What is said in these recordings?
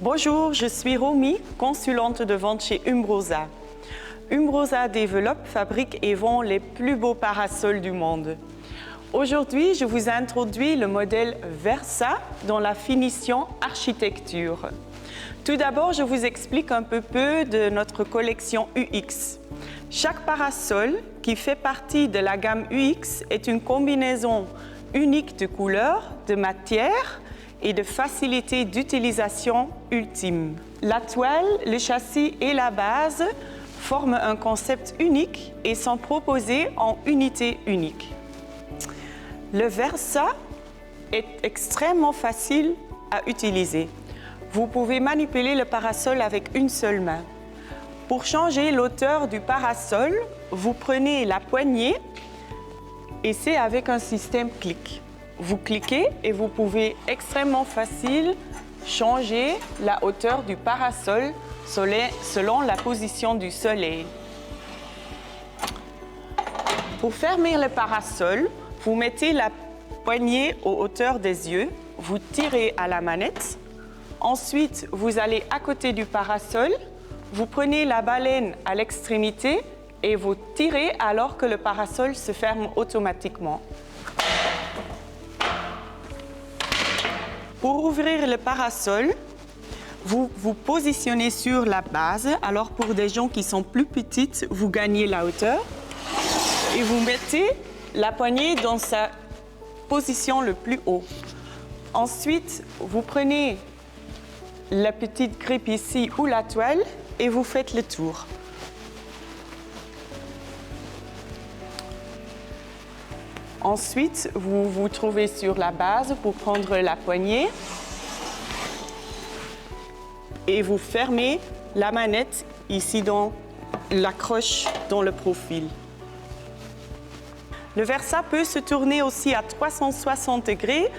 Bonjour, je suis Romy, consultante de vente chez Umbrosa. Umbrosa développe, fabrique et vend les plus beaux parasols du monde. Aujourd'hui, je vous introduis le modèle Versa dans la finition architecture. Tout d'abord, je vous explique un peu de notre collection UX. Chaque parasol qui fait partie de la gamme UX est une combinaison unique de couleurs, de matières et de facilité d'utilisation ultime. La toile, le châssis et la base forment un concept unique et sont proposés en unité unique. Le Versa est extrêmement facile à utiliser. Vous pouvez manipuler le parasol avec une seule main. Pour changer l'auteur du parasol, vous prenez la poignée et c'est avec un système clic. Vous cliquez et vous pouvez extrêmement facile changer la hauteur du parasol selon la position du soleil. Pour fermer le parasol, vous mettez la poignée aux hauteurs des yeux, vous tirez à la manette. Ensuite, vous allez à côté du parasol, vous prenez la baleine à l'extrémité et vous tirez alors que le parasol se ferme automatiquement. Pour ouvrir le parasol, vous vous positionnez sur la base. Alors pour des gens qui sont plus petites, vous gagnez la hauteur et vous mettez la poignée dans sa position le plus haut. Ensuite, vous prenez la petite grippe ici ou la toile et vous faites le tour. Ensuite, vous vous trouvez sur la base pour prendre la poignée et vous fermez la manette ici dans l'accroche dans le profil. Le Versa peut se tourner aussi à 360 degrés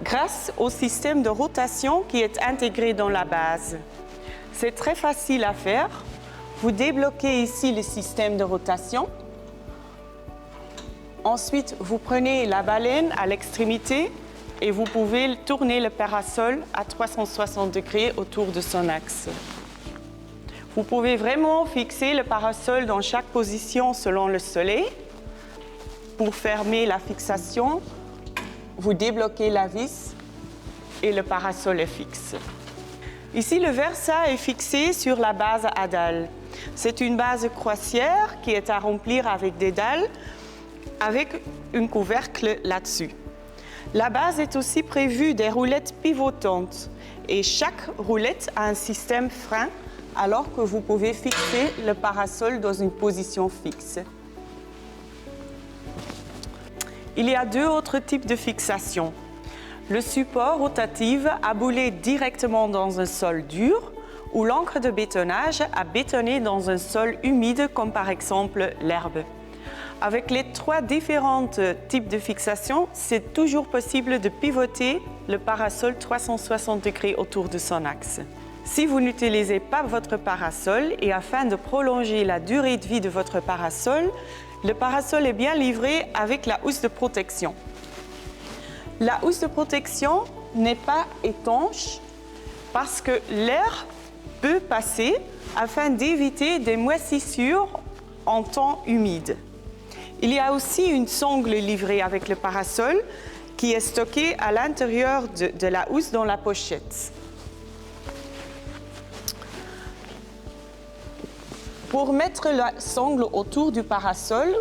grâce au système de rotation qui est intégré dans la base. C'est très facile à faire. Vous débloquez ici le système de rotation. Ensuite, vous prenez la baleine à l'extrémité et vous pouvez tourner le parasol à 360 degrés autour de son axe. Vous pouvez vraiment fixer le parasol dans chaque position selon le soleil. Pour fermer la fixation, vous débloquez la vis et le parasol est fixe. Ici, le Versa est fixé sur la base à dalles. C'est une base croisière qui est à remplir avec des dalles avec un couvercle là-dessus. La base est aussi prévue des roulettes pivotantes et chaque roulette a un système frein alors que vous pouvez fixer le parasol dans une position fixe. Il y a deux autres types de fixation. Le support rotatif à bouler directement dans un sol dur ou l'encre de bétonnage à bétonner dans un sol humide comme par exemple l'herbe. Avec les trois différents types de fixation, c'est toujours possible de pivoter le parasol 360 degrés autour de son axe. Si vous n'utilisez pas votre parasol et afin de prolonger la durée de vie de votre parasol, le parasol est bien livré avec la housse de protection. La housse de protection n'est pas étanche parce que l'air peut passer afin d'éviter des moisissures en temps humide. Il y a aussi une sangle livrée avec le parasol qui est stockée à l'intérieur de la housse dans la pochette. Pour mettre la sangle autour du parasol,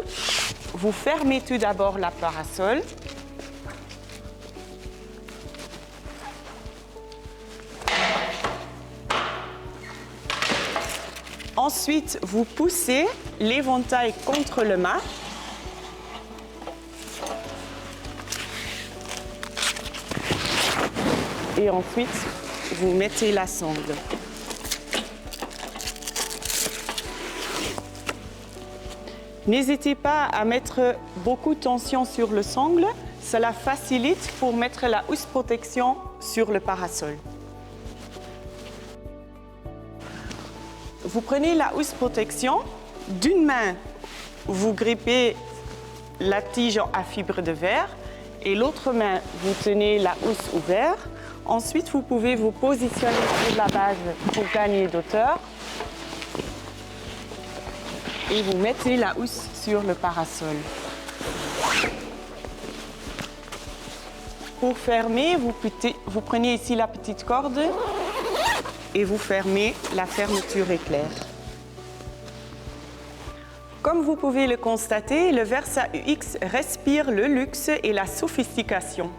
vous fermez tout d'abord la parasol. Ensuite, vous poussez l'éventail contre le mât. Et ensuite, vous mettez la sangle. N'hésitez pas à mettre beaucoup de tension sur le sangle. Cela facilite pour mettre la housse protection sur le parasol. Vous prenez la housse protection. D'une main, vous grippez la tige à fibre de verre et l'autre main, vous tenez la housse ouverte. Ensuite, vous pouvez vous positionner sur la base pour gagner d'auteur. Et vous mettez la housse sur le parasol. Pour fermer, vous prenez ici la petite corde et vous fermez la fermeture éclair. Comme vous pouvez le constater, le Versa UX respire le luxe et la sophistication.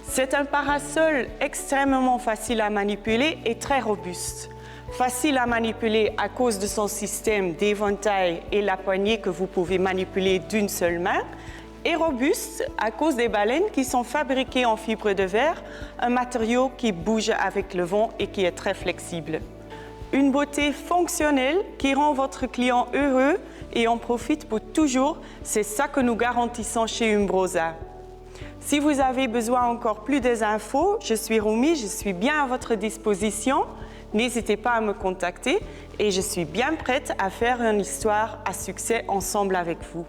C'est un parasol extrêmement facile à manipuler et très robuste. Facile à manipuler à cause de son système d'éventail et la poignée que vous pouvez manipuler d'une seule main, et robuste à cause des baleines qui sont fabriquées en fibre de verre, un matériau qui bouge avec le vent et qui est très flexible. Une beauté fonctionnelle qui rend votre client heureux et en profite pour toujours, c'est ça que nous garantissons chez Umbrosa. Si vous avez besoin encore plus des infos, je suis Romy, je suis bien à votre disposition. N'hésitez pas à me contacter et je suis bien prête à faire une histoire à succès ensemble avec vous.